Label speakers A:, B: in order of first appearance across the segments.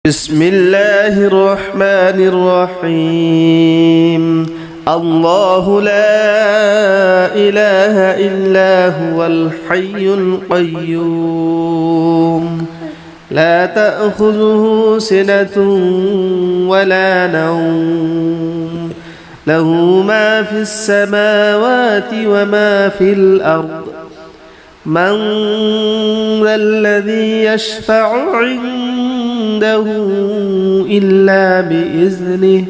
A: بسم الله الرحمن الرحيم الله لا إله إلا هو الحي القيوم لا تأخذه سنة ولا نوم له ما في السماوات وما في الأرض من ذا الذي يشفع عنده إلا بإذنه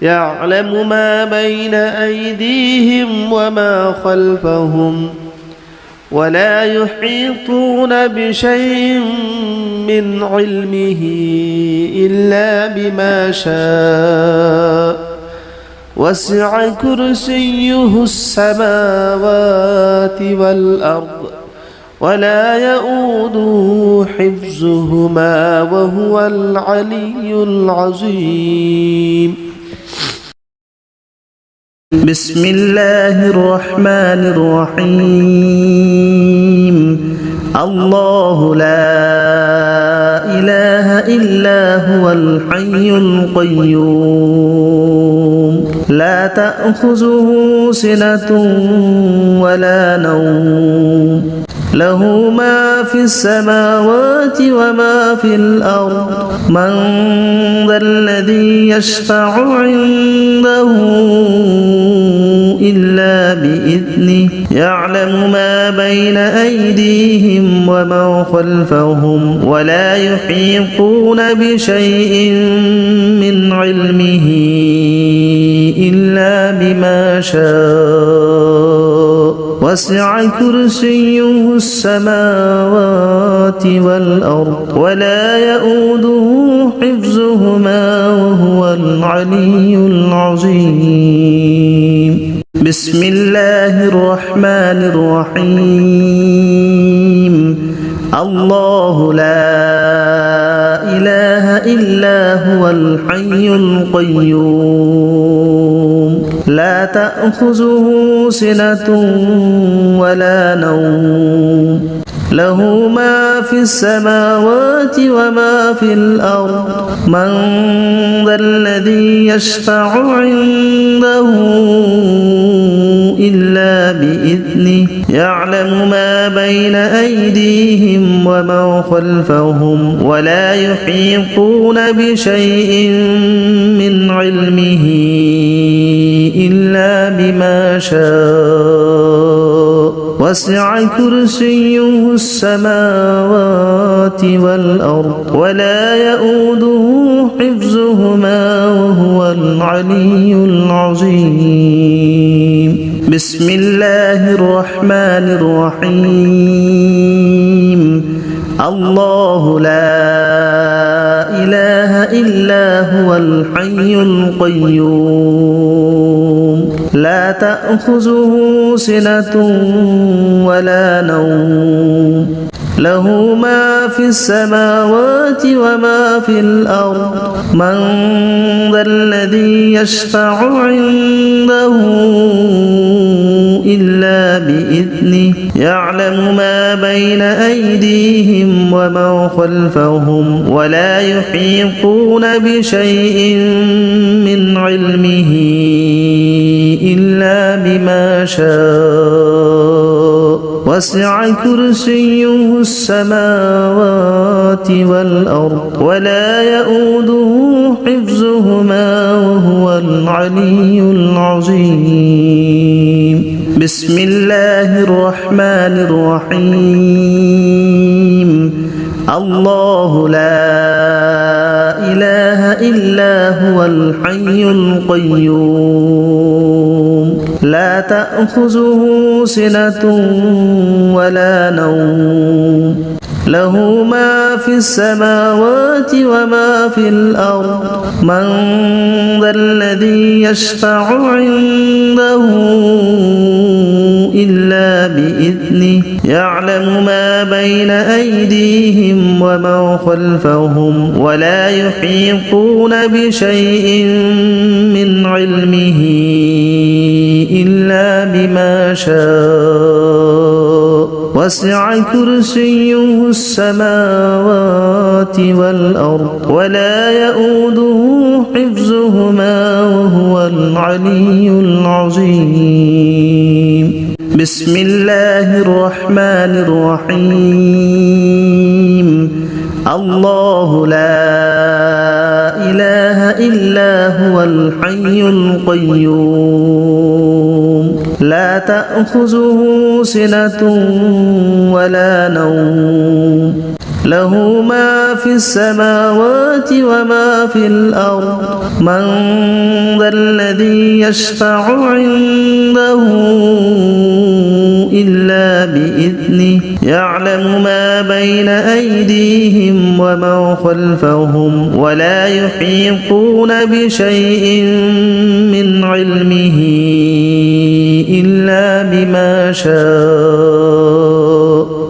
A: يعلم ما بين أيديهم وما خلفهم ولا يحيطون بشيء من علمه إلا بما شاء وسع كرسيه السماوات والأرض ولا يؤوده حفظهما وهو العلي العظيم بسم الله الرحمن الرحيم الله لا إله إلا هو الحي القيوم لا تأخذه سنة ولا نوم له ما في السماوات وما في الأرض من ذا الذي يشفع عنده إلا بإذنه يعلم ما بين أيديهم وما خلفهم ولا يحيطون بشيء من علمه إلا بما شاء وسع كرسيه السماوات والأرض ولا يؤوده حفظهما وهو العلي العظيم بسم الله الرحمن الرحيم الله لا إله إلا هو الحي القيوم لا تأخذه سنة ولا نوم له ما في السماوات وما في الأرض من ذا الذي يشفع عنده إلا بإذنه يعلم ما بين أيديهم وما خلفهم ولا يحيطون بشيء من علمه إلا بما شاء وسع كرسيه السماوات والأرض ولا يؤوده حفظهما وهو العلي العظيم بسم الله الرحمن الرحيم الله لا إله إلا هو الحي القيوم لا تأخذه سنة ولا نوم له ما في السماوات وما في الأرض من ذا الذي يشفع عنده إلا بإذنه يعلم ما بين أيديهم وما خلفهم ولا يحيطون بشيء من علمه إلا بما شاء وسع كرسيه السماوات والأرض ولا يؤوده حفظهما وهو العلي العظيم بسم الله الرحمن الرحيم الله لا إله إلا هو الحي القيوم لا تأخذه سنة ولا نوم له ما في السماوات وما في الأرض من ذا الذي يشفع عنده إلا بإذنه يعلم ما بين أيديهم وما خلفهم ولا يحيطون بشيء من علمه إلا بما شاء وسع كرسيه السماوات والأرض ولا يؤوده حفظهما وهو العلي العظيم. بسم الله الرحمن الرحيم. الله لا إله إلا هو الحي القيوم لا تأخذه سنة ولا نوم له ما في السماوات وما في الأرض من ذا الذي يشفع عنده إلا بإذنه يعلم ما بين أيديهم وما خلفهم ولا يحيطون بشيء من علمه إلا بما شاء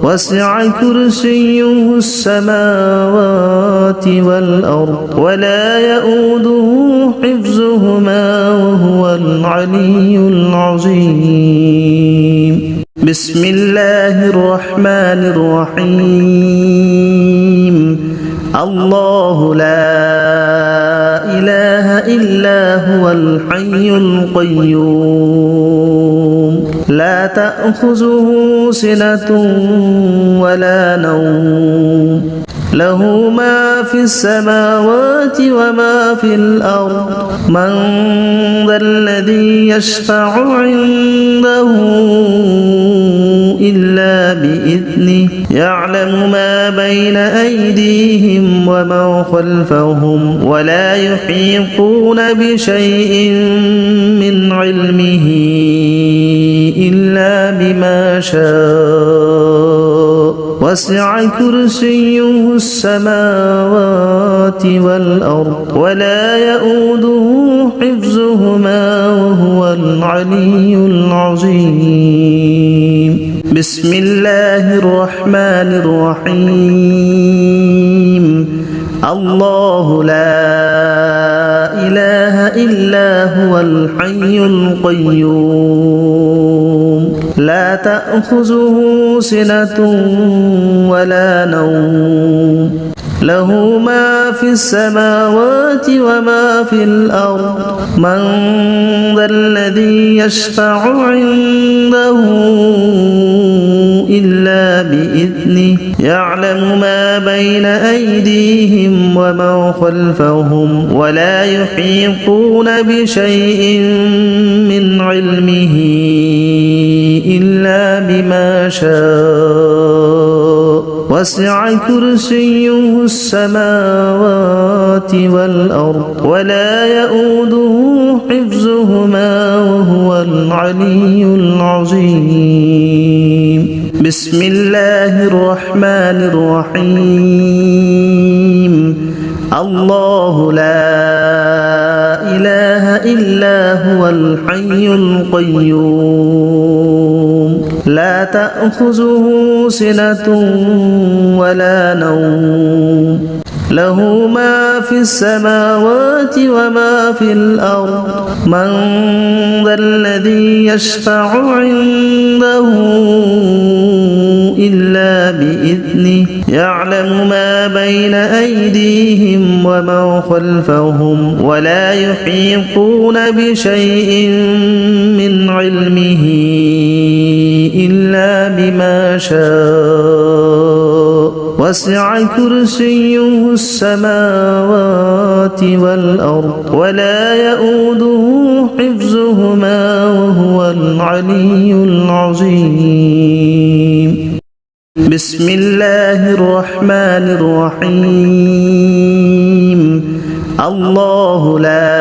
A: وسع كرسيه السماوات والأرض ولا يؤوده حفظهما وهو العلي العظيم. بسم الله الرحمن الرحيم. الله لا إله إلا هو الحي القيوم لا تأخذه سنة ولا نوم له ما في السماوات وما في الأرض من ذا الذي يشفع عنده إلا بإذنه يعلم ما بين أيديهم وما خلفهم ولا يحيطون بشيء من علمه إلا بما شاء وسع كرسيه السماوات والأرض ولا يؤوده حفظهما وهو العلي العظيم. بسم الله الرحمن الرحيم. الله لا إله إلا هو الحي القيوم لا تأخذه سنة ولا نوم له ما في السماوات وما في الأرض من ذا الذي يشفع عنده إلا بإذنه يعلم ما بين أيديهم وما خلفهم ولا يحيطون بشيء من علمه إلا بما شاء وسع كرسيه السماوات والأرض ولا يؤوده حفظهما وهو العلي العظيم. بسم الله الرحمن الرحيم. الله لا إله إلا هو الحي القيوم لا تأخذه سنة ولا نوم له ما في السماوات وما في الأرض من ذا الذي يشفع عنده إلا بإذنه يعلم ما بين أيديهم وما خلفهم ولا يحيطون بشيء من علمه إلا بما شاء وسع كرسيه السماوات والأرض ولا يؤوده حفظهما وهو العلي العظيم. بسم الله الرحمن الرحيم. الله لا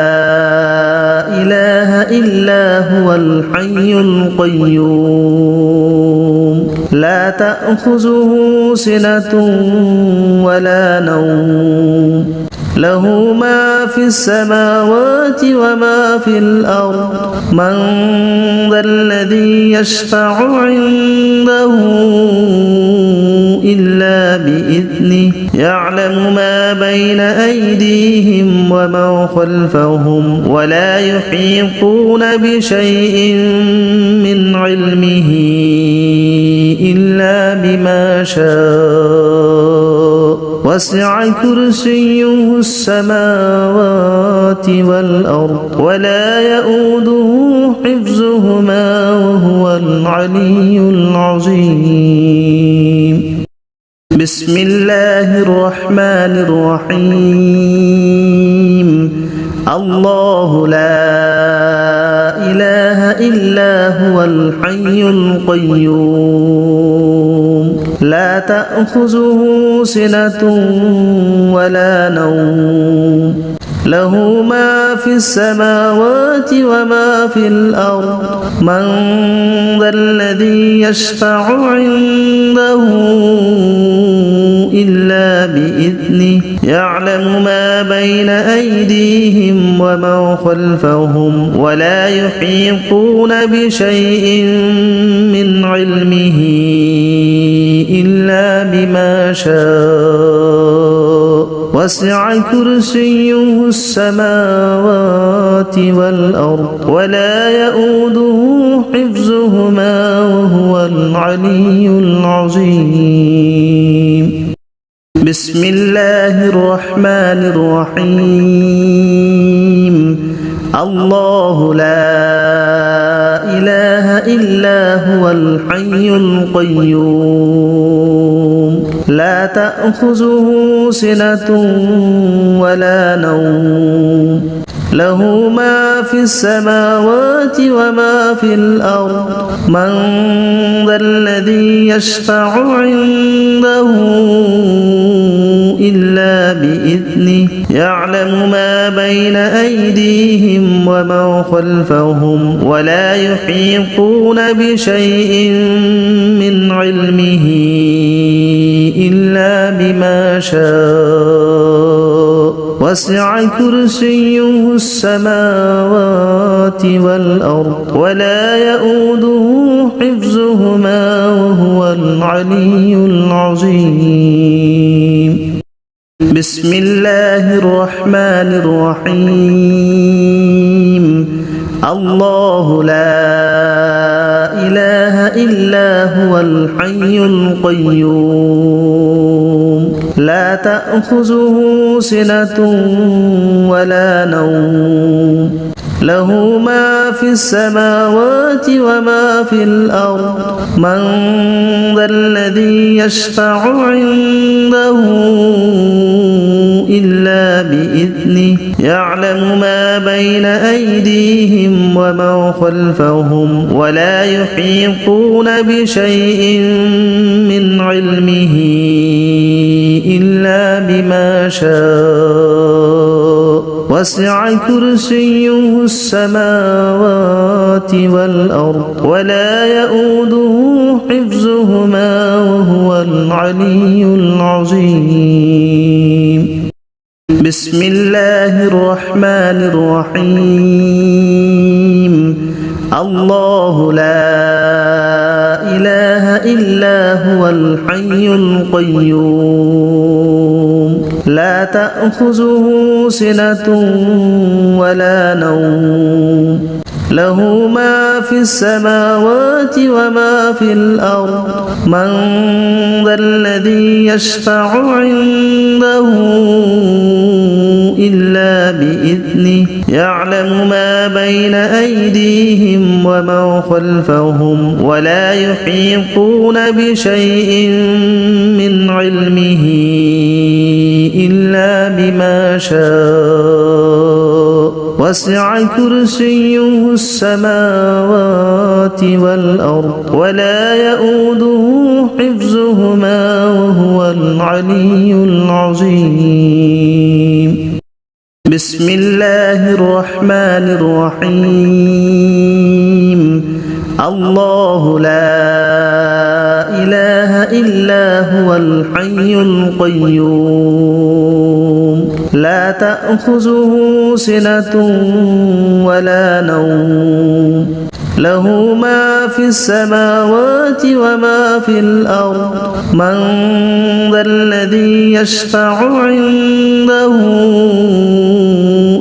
A: إله إلا هو الحي القيوم لا تأخذه سنة ولا نوم له ما في السماوات وما في الأرض من ذا الذي يشفع عنده إلا بإذنه يعلم ما بين أيديهم وما خلفهم ولا يحيطون بشيء من علمه إلا بما شاء وسع كرسيه السماوات والأرض ولا يؤوده حفظهما وهو العلي العظيم. بسم الله الرحمن الرحيم. الله لا إله إلا هو الحي القيوم لا تأخذه سنة ولا نوم له ما في السماوات وما في الأرض من ذا الذي يشفع عنده إلا بإذنه يعلم ما بين أيديهم وما خلفهم ولا يحيطون بشيء من علمه إلا بما شاء وسع كرسيه السماوات والأرض ولا يؤوده حفظهما وهو العلي العظيم. بسم الله الرحمن الرحيم. الله لا إله إلا هو الحي القيوم لا تأخذه سنة ولا نوم له ما في السماوات وما في الأرض من ذا الذي يشفع عنده إلا بإذنه يعلم ما بين أيديهم وما خلفهم ولا يحيطون بشيء من علمه إلا بما شاء وسع كرسيه السماوات والأرض ولا يؤوده حفظهما وهو العلي العظيم. بسم الله الرحمن الرحيم. الله لا إله إلا هو الحي القيوم لا تأخذه سنة ولا نوم له ما في السماوات وما في الأرض من ذا الذي يشفع عنده إلا بإذنه يعلم ما بين أيديهم وما خلفهم ولا يحيطون بشيء من علمه إلا بما شاء وسع كرسيه السماوات والأرض ولا يؤوده حفظهما وهو العلي العظيم. بسم الله الرحمن الرحيم. الله لا إله إلا هو الحي القيوم لا تأخذه سنة ولا نوم له ما في السماوات وما في الأرض من ذا الذي يشفع عنده إلا بإذنه يعلم ما بين أيديهم وما خلفهم ولا يحيطون بشيء من علمه إلا بما شاء وسع كرسيه السماوات والأرض ولا يؤوده حفظهما وهو العلي العظيم. بسم الله الرحمن الرحيم. الله لا إله إلا هو الحي القيوم لا تأخذه سنة ولا نوم له ما في السماوات وما في الأرض من ذا الذي يشفع عنده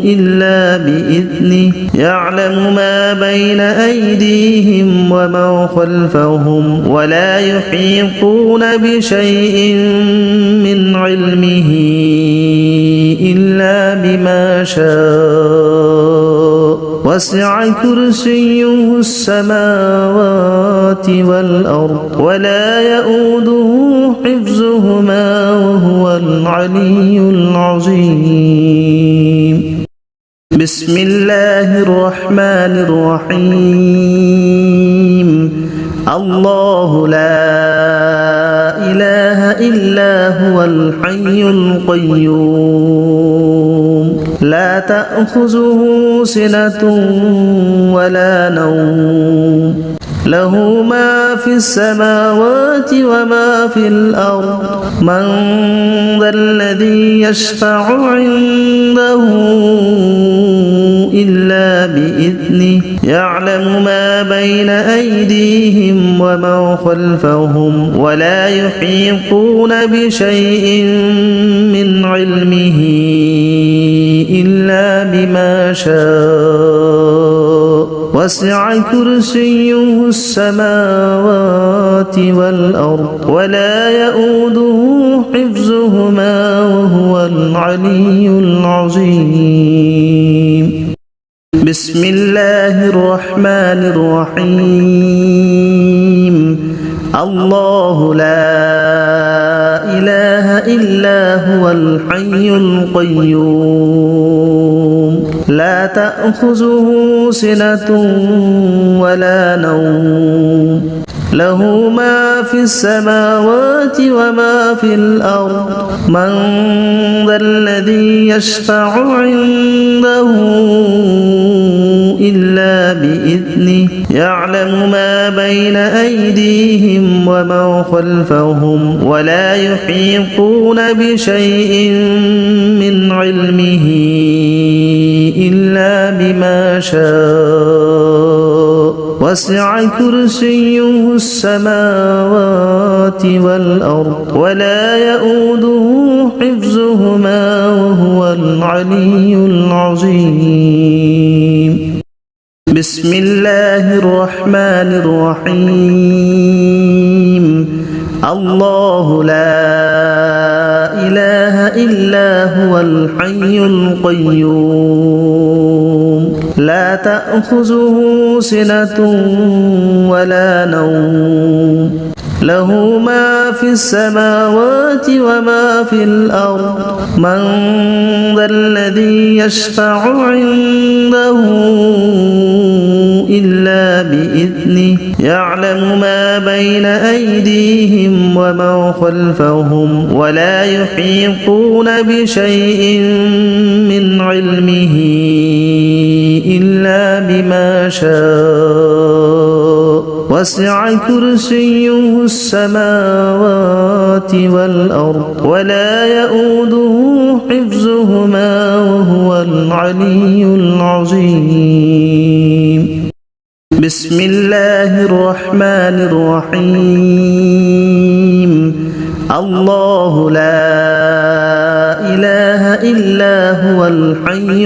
A: إلا بإذنه يعلم ما ما بين أيديهم وما خلفهم ولا يحيطون بشيء من علمه إلا بما شاء وسع كرسيه السماوات والأرض ولا يؤوده حفظهما وهو العلي العظيم. بسم الله الرحمن الرحيم. الله لا إله إلا هو الحي القيوم لا تأخذه سنة ولا نوم له ما في السماوات وما في الأرض من ذا الذي يشفع عنده إلا بإذنه يعلم ما بين أيديهم وما خلفهم ولا يحيطون بشيء من علمه إلا بما شاء وسع كرسيه السماوات والأرض ولا يؤوده حفظهما وهو العلي العظيم. بسم الله الرحمن الرحيم. الله لا إله إلا هو الحي القيوم لا تأخذه سنة ولا نوم له ما في السماوات وما في الأرض من ذا الذي يشفع عنده إلا بإذنه يعلم ما بين أيديهم وما خلفهم ولا يحيطون بشيء من علمه إلا بما شاء وسع كرسيه السماوات والأرض ولا يؤوده حفظهما وهو العلي العظيم. بسم الله الرحمن الرحيم. الله لا إله إلا هو الحي القيوم لا تأخذه سنة ولا نوم له ما في السماوات وما في الأرض من ذا الذي يشفع عنده إلا بإذنه يعلم ما بين أيديهم وما خلفهم ولا يحيطون بشيء من علمه إلا بما شاء وسع كرسيه السماوات والأرض ولا يؤوده حفظهما وهو العلي العظيم. بسم الله الرحمن الرحيم. الله لا إله إلا هو الحي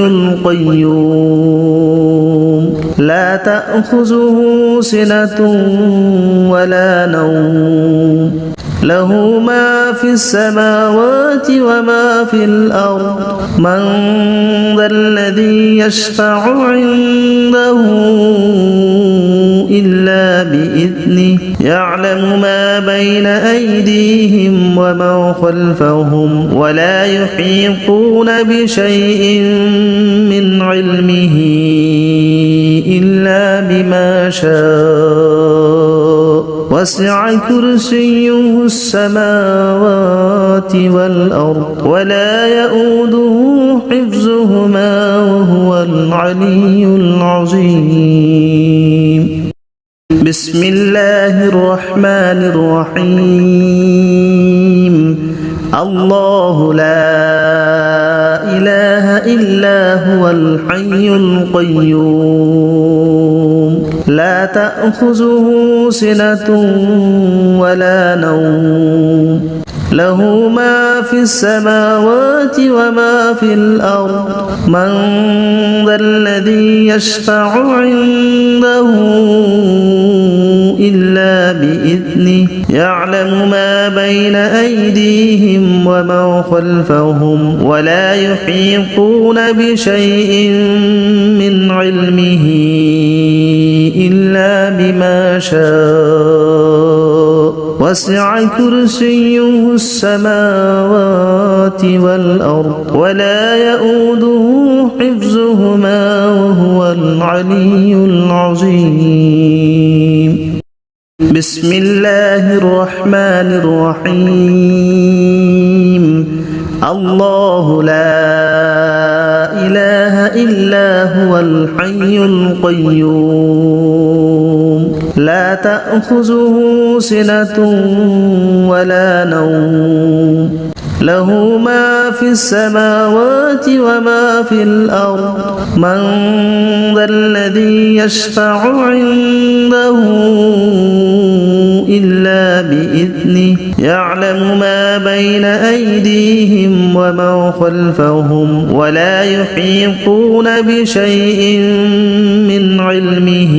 A: القيوم لا تأخذه سنة ولا نوم له ما في السماوات وما في الأرض من ذا الذي يشفع عنده إلا بإذنه يعلم ما بين أيديهم وما خلفهم ولا يحيطون بشيء من علمه إلا بما شاء وسع كرسيه السماوات والأرض ولا يؤوده حفظهما وهو العلي العظيم. بسم الله الرحمن الرحيم. الله لا إله إلا هو الحي القيوم لا تأخذه سنة ولا نوم له ما في السماوات وما في الأرض من ذا الذي يشفع عنده إلا بإذنه يعلم ما بين أيديهم وما خلفهم ولا يحيطون بشيء من علمه إلا بما شاء وسع كرسيه السماوات والأرض ولا يؤوده حفظهما وهو العلي العظيم بسم الله الرحمن الرحيم الله لا إله إلا هو الحي القيوم لا تأخذه سنة ولا نوم له ما في السماوات وما في الأرض من ذا الذي يشفع عنده إلا بإذنه يعلم ما بين أيديهم وما خلفهم ولا يحيطون بشيء من علمه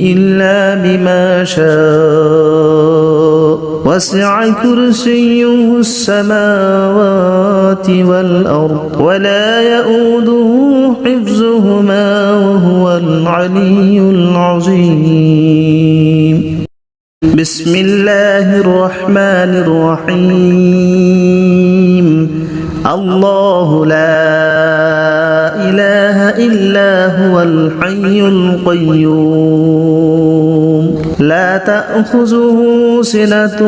A: إلا بما شاء وسع كرسيه السماوات والأرض ولا يؤوده حفظهما وهو العلي العظيم بسم الله الرحمن الرحيم الله لا إله إلا هو الحي القيوم لا تأخذه سنة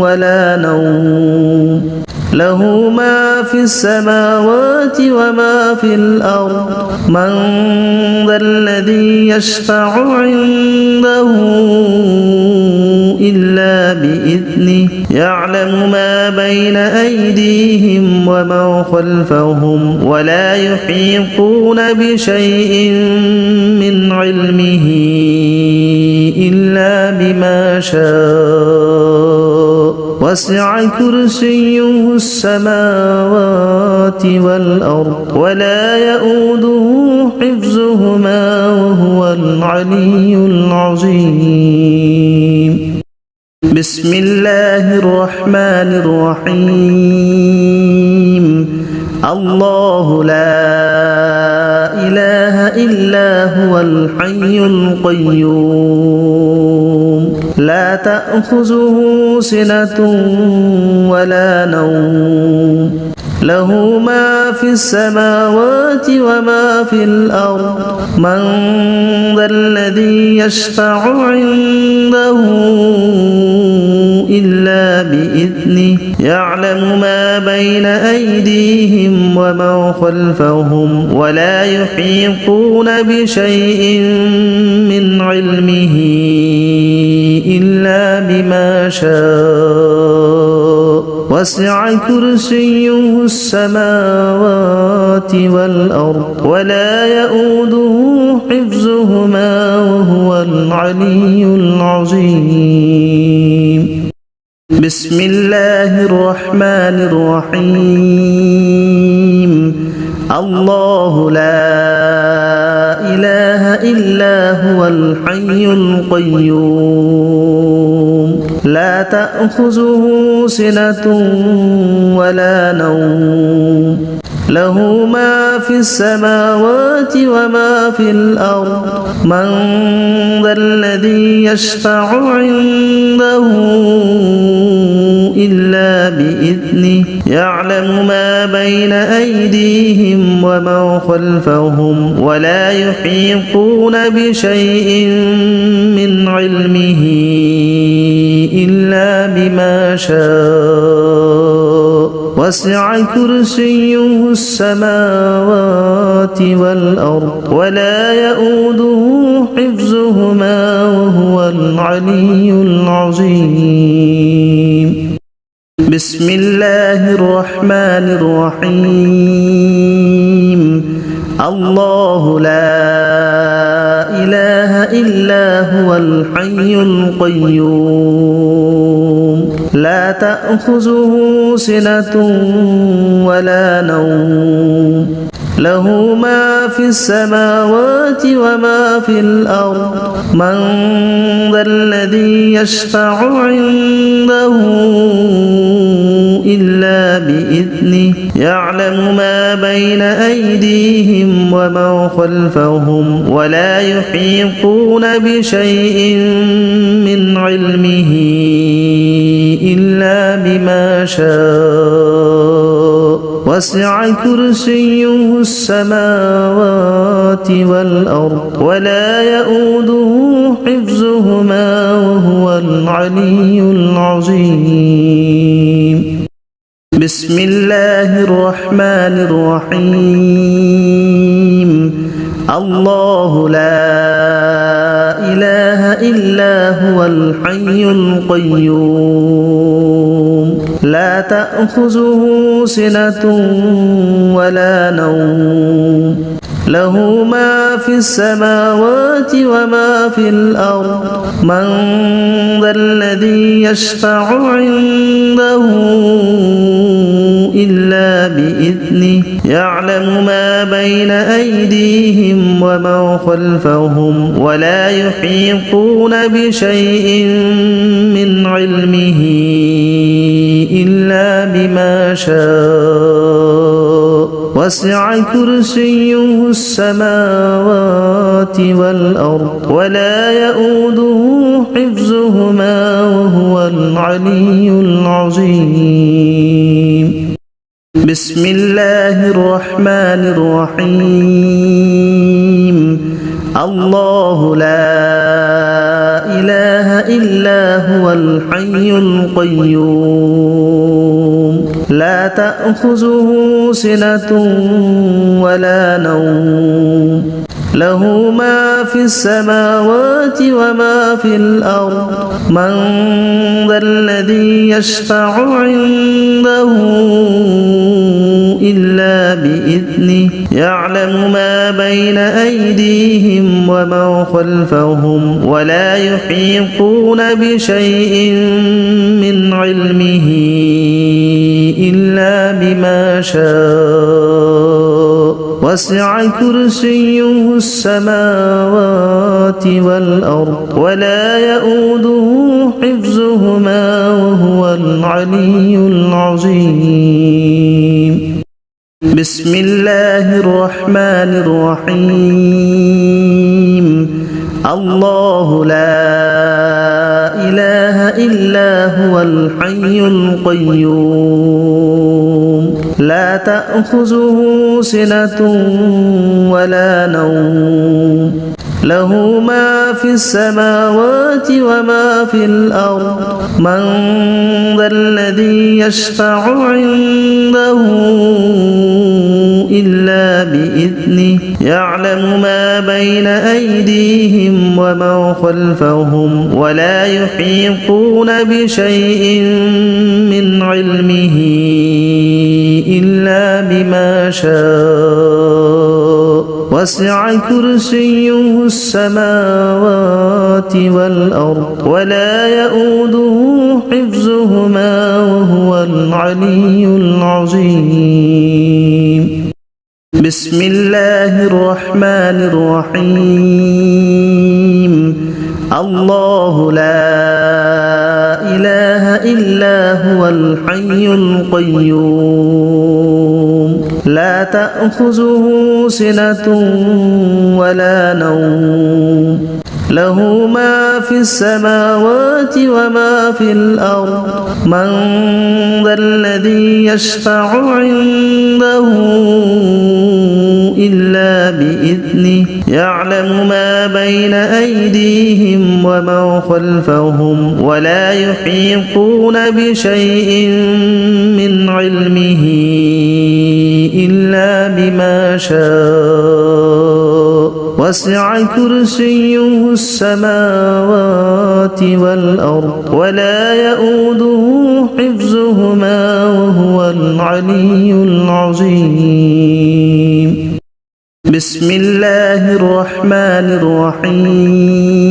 A: ولا نوم له ما في السماوات وما في الأرض من ذا الذي يشفع عنده إلا بإذنه يعلم ما بين أيديهم وما خلفهم ولا يحيطون بشيء من علمه إلا بما شاء وسع كرسيه السماوات والأرض ولا يؤوده حفظهما وهو العلي العظيم بسم الله الرحمن الرحيم الله لا إله إلا هو الحي القيوم لا تأخذه سنة ولا نوم له ما في السماوات وما في الأرض من ذا الذي يشفع عنده إلا بإذنه يعلم ما بين أيديهم وما خلفهم ولا يحيطون بشيء من علمه إلا بما شاء وسع كرسيه السماوات والأرض ولا يؤوده حفظهما وهو العلي العظيم بسم الله الرحمن الرحيم الله لا إله إلا هو الحي القيوم لا تأخذه سنة ولا نوم له ما في السماوات وما في الأرض من ذا الذي يشفع عنده إلا بإذنه يعلم ما بين أيديهم وما خلفهم ولا يحيطون بشيء من علمه إلا بما شاء وسع كرسيه السماوات والأرض ولا يؤوده حفظهما وهو العلي العظيم بسم الله الرحمن الرحيم الله لا إله إلا هو الحي القيوم لا تأخذه سنة ولا نوم له ما في السماوات وما في الأرض من ذا الذي يشفع عنده إلا بإذنه يعلم ما بين أيديهم وما خلفهم ولا يحيطون بشيء من علمه إلا بما شاء وسع كرسيه السماوات والأرض ولا يؤوده حفظهما وهو العلي العظيم بسم الله الرحمن الرحيم الله لا إله إلا هو الحي القيوم لا تأخذه سنة ولا نوم له ما في السماوات وما في الأرض من ذا الذي يشفع عنده إلا بإذنه يعلم ما بين أيديهم وما خلفهم ولا يحيطون بشيء من علمه إلا بما شاء وسع كرسيه السماوات والأرض ولا يؤوده حفظهما وهو العلي العظيم بسم الله الرحمن الرحيم الله لا إله إلا هو الحي القيوم لا تأخذه سنة ولا نوم له ما في السماوات وما في الأرض من ذا الذي يشفع عنده إلا بإذنه يعلم ما بين أيديهم وما خلفهم ولا يحيطون بشيء من علمه إلا بما شاء وسع كرسيه السماوات والأرض ولا يؤوده حفظهما وهو العلي العظيم بسم الله الرحمن الرحيم الله لا إله إلا هو الحي القيوم لا تأخذه سنة ولا نوم له ما في السماوات وما في الأرض من ذا الذي يشفع عنده إلا بإذنه يعلم ما بين أيديهم وما خلفهم ولا يحيطون بشيء من علمه إلا بما شاء وسع كرسيه السماوات والأرض ولا يؤوده حفظهما وهو العلي العظيم بسم الله الرحمن الرحيم الله لا إله إلا هو الحي القيوم لا تأخذه سنة ولا نوم له ما في السماوات وما في الأرض من ذا الذي يشفع عنده إلا بإذنه يعلم ما بين أيديهم وما خلفهم ولا يحيطون بشيء من علمه إلا بما شاء وسع كرسيه السماوات والأرض ولا يؤوده حفظهما وهو العلي العظيم بسم الله الرحمن الرحيم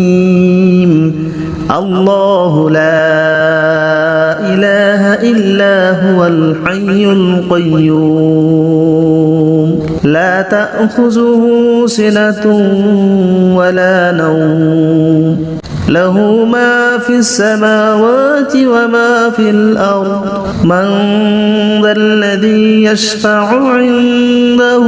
A: الله لا إله إلا هو الحي القيوم لا تأخذه سنة ولا نوم له ما في السماوات وما في الأرض من ذا الذي يشفع عنده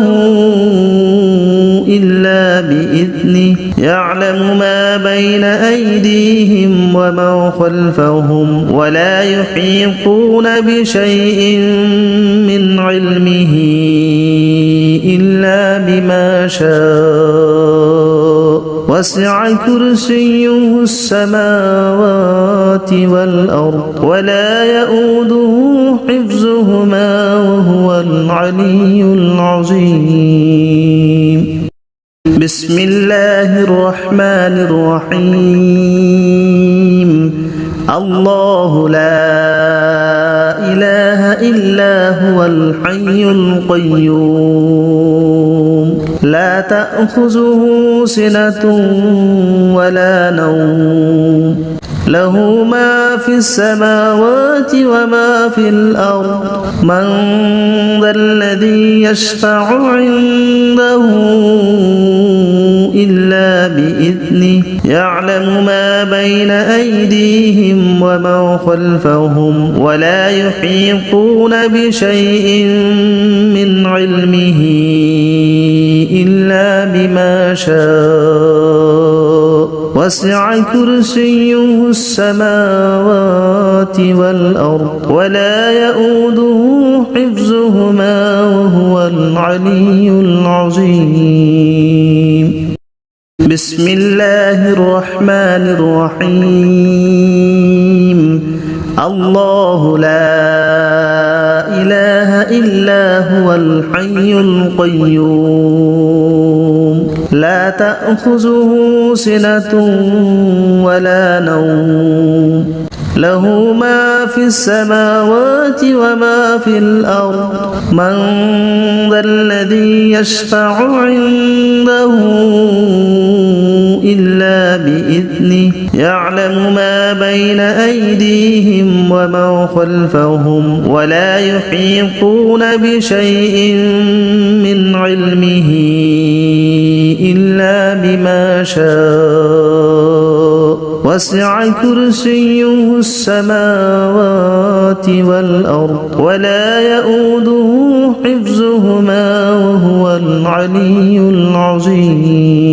A: إلا بإذنه يعلم ما بين أيديهم وما خلفهم ولا يحيطون بشيء من علمه إلا بما شاء وسع كرسيه السماوات والأرض ولا يؤوده حفظهما وهو العلي العظيم بسم الله الرحمن الرحيم الله لا إله إلا هو الحي القيوم لا تأخذه سنة ولا نوم له ما في السماوات وما في الأرض من ذا الذي يشفع عنده إلا بإذنه يعلم ما بين أيديهم وما خلفهم ولا يحيطون بشيء من علمه إلا بما شاء وسع كرسيه السماوات والأرض ولا يؤوده حفظهما وهو العلي العظيم بسم الله الرحمن الرحيم الله لا إله إلا هو الحي القيوم لا تأخذه سنة ولا نوم له ما في السماوات وما في الأرض من ذا الذي يشفع عنده إلا بإذنه يعلم ما بين أيديهم وما خلفهم ولا يحيطون بشيء من علمه إلا بما شاء وسع كرسيه السماوات والأرض ولا يؤوده حفظهما وهو العلي العظيم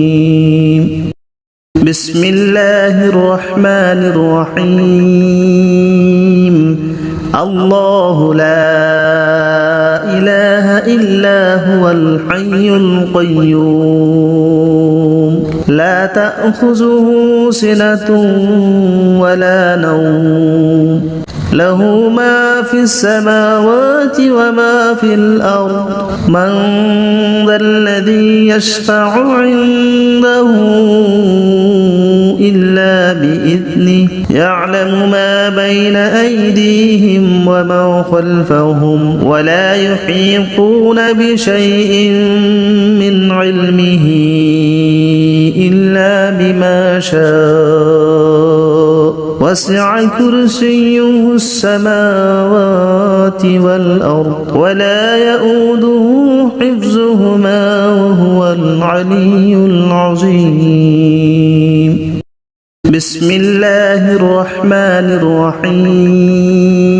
A: بسم الله الرحمن الرحيم الله لا إله إلا هو الحي القيوم لا تأخذه سنة ولا نوم له ما في السماوات وما في الأرض من ذا الذي يشفع عنده إلا بإذنه يعلم ما بين أيديهم وما خلفهم ولا يحيطون بشيء من علمه إلا بما شاء وسع كرسيه السماوات والأرض ولا يؤوده حفظهما وهو العلي العظيم بسم الله الرحمن الرحيم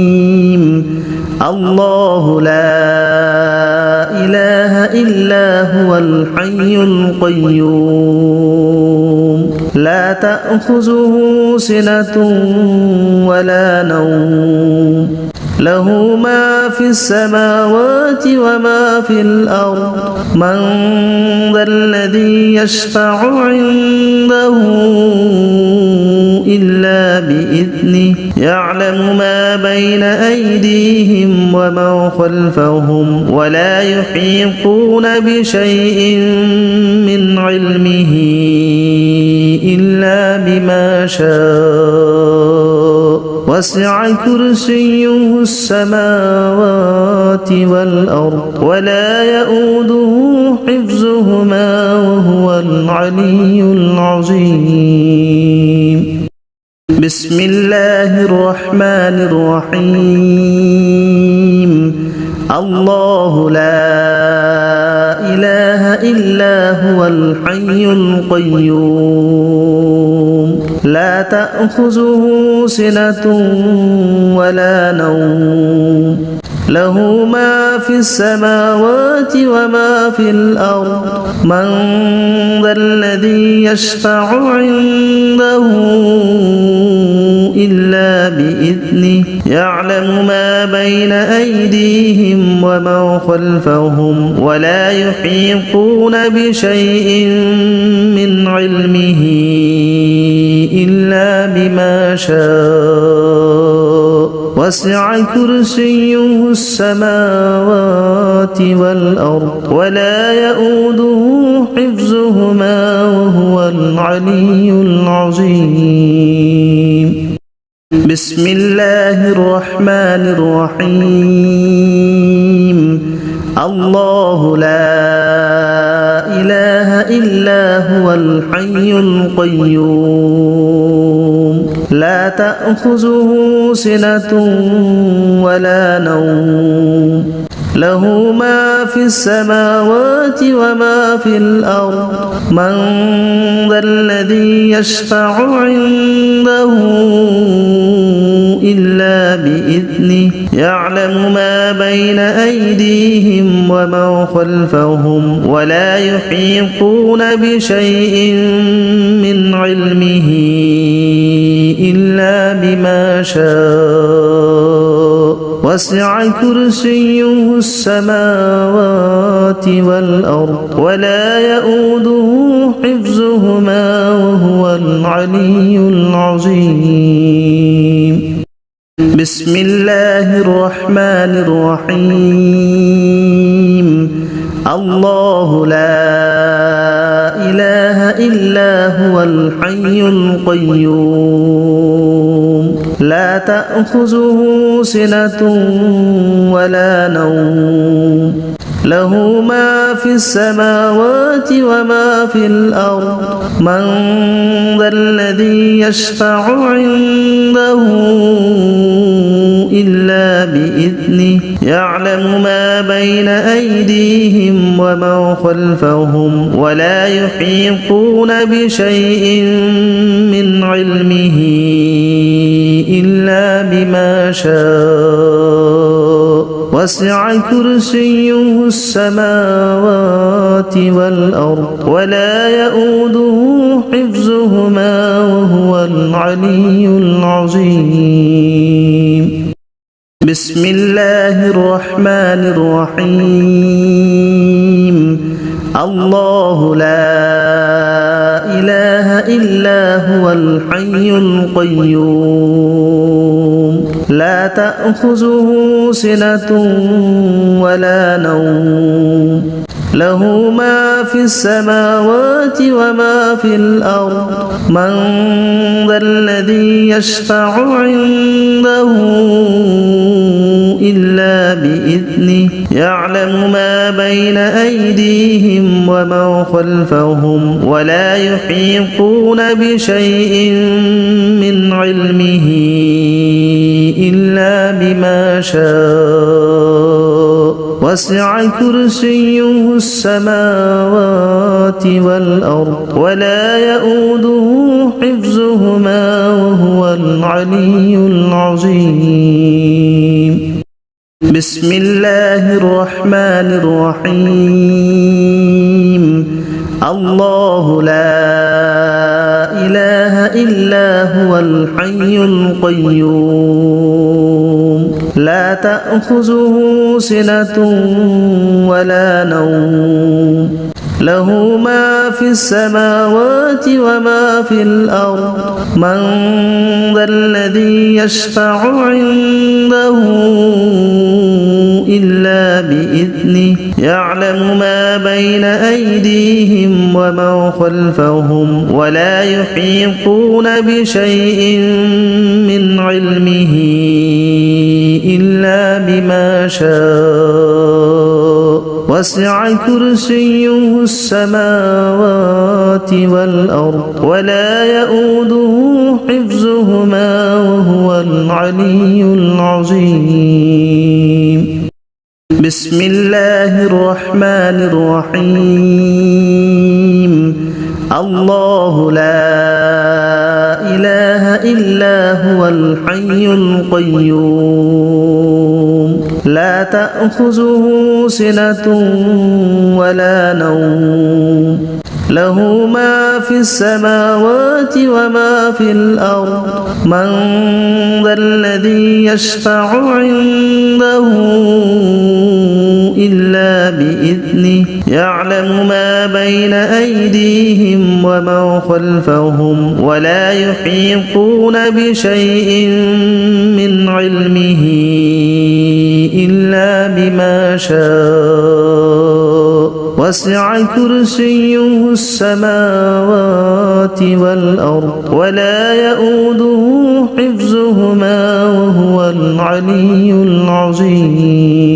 A: الله لا إله إلا هو الحي القيوم لا تأخذه سنة ولا نوم له ما في السماوات وما في الأرض من ذا الذي يشفع عنده إلا بإذنه يعلم ما بين أيديهم وما خلفهم ولا يحيطون بشيء من علمه إلا بما شاء وسع كرسيه السماوات والأرض ولا يؤوده حفظهما وهو العلي العظيم بسم الله الرحمن الرحيم الله لا إله إلا هو الحي القيوم لا تأخذه سنة ولا نوم له ما في السماوات وما في الأرض من ذا الذي يشفع عنده إلا بإذنه يعلم ما بين أيديهم وما خلفهم ولا يحيطون بشيء من علمه إلا بما شاء وسع كرسيه السماوات والأرض ولا يؤوده حفظهما وهو العلي العظيم بسم الله الرحمن الرحيم الله لا إله إلا هو الحي القيوم لا تأخذه سنة ولا نوم له ما في السماوات وما في الأرض من ذا الذي يشفع عنده إلا بإذنه يعلم ما بين أيديهم وما خلفهم ولا يحيطون بشيء من علمه إلا بما شاء وسع كرسيه السماوات والأرض ولا يؤوده حفظهما وهو العلي العظيم بسم الله الرحمن الرحيم الله لا إله إلا هو الحي القيوم لا تأخذه سنة ولا نوم له ما في السماوات وما في الأرض من ذا الذي يشفع عنده إلا بإذنه يعلم ما بين أيديهم وما خلفهم ولا يحيطون بشيء من علمه إلا بما شاء وسع كرسيه السماوات والأرض ولا يؤوده حفظهما وهو العلي العظيم بسم الله الرحمن الرحيم الله لا إله إلا هو الحي القيوم لا تأخذه سنة ولا نوم له ما في السماوات وما في الأرض من ذا الذي يشفع عنده إلا بإذنه يعلم ما بين أيديهم وما خلفهم ولا يحيطون بشيء من علمه إلا بما شاء وسع كرسيه السماوات والأرض ولا يؤوده حفظهما وهو العلي العظيم بسم الله الرحمن الرحيم الله لا إله إلا هو الحي القيوم لا تأخذه سنة ولا نوم له ما في السماوات وما في الأرض من ذا الذي يشفع عنده إلا بإذنه يعلم ما بين أيديهم وما خلفهم ولا يحيطون بشيء من علمه إلا بما شاء وسع كرسيه السماوات والأرض ولا يؤوده حفظهما وهو العلي العظيم. بسم الله الرحمن الرحيم. الله لا إله إلا هو الحي القيوم لا تأخذه سنة ولا نوم له ما في السماوات وما في الأرض من ذا الذي يشفع عنده إلا بإذنه يعلم ما بين أيديهم وما خلفهم ولا يحيطون بشيء من علمه إلا بما شاء وسع كرسيه السماوات والأرض ولا يؤوده حفظهما وهو العلي العظيم.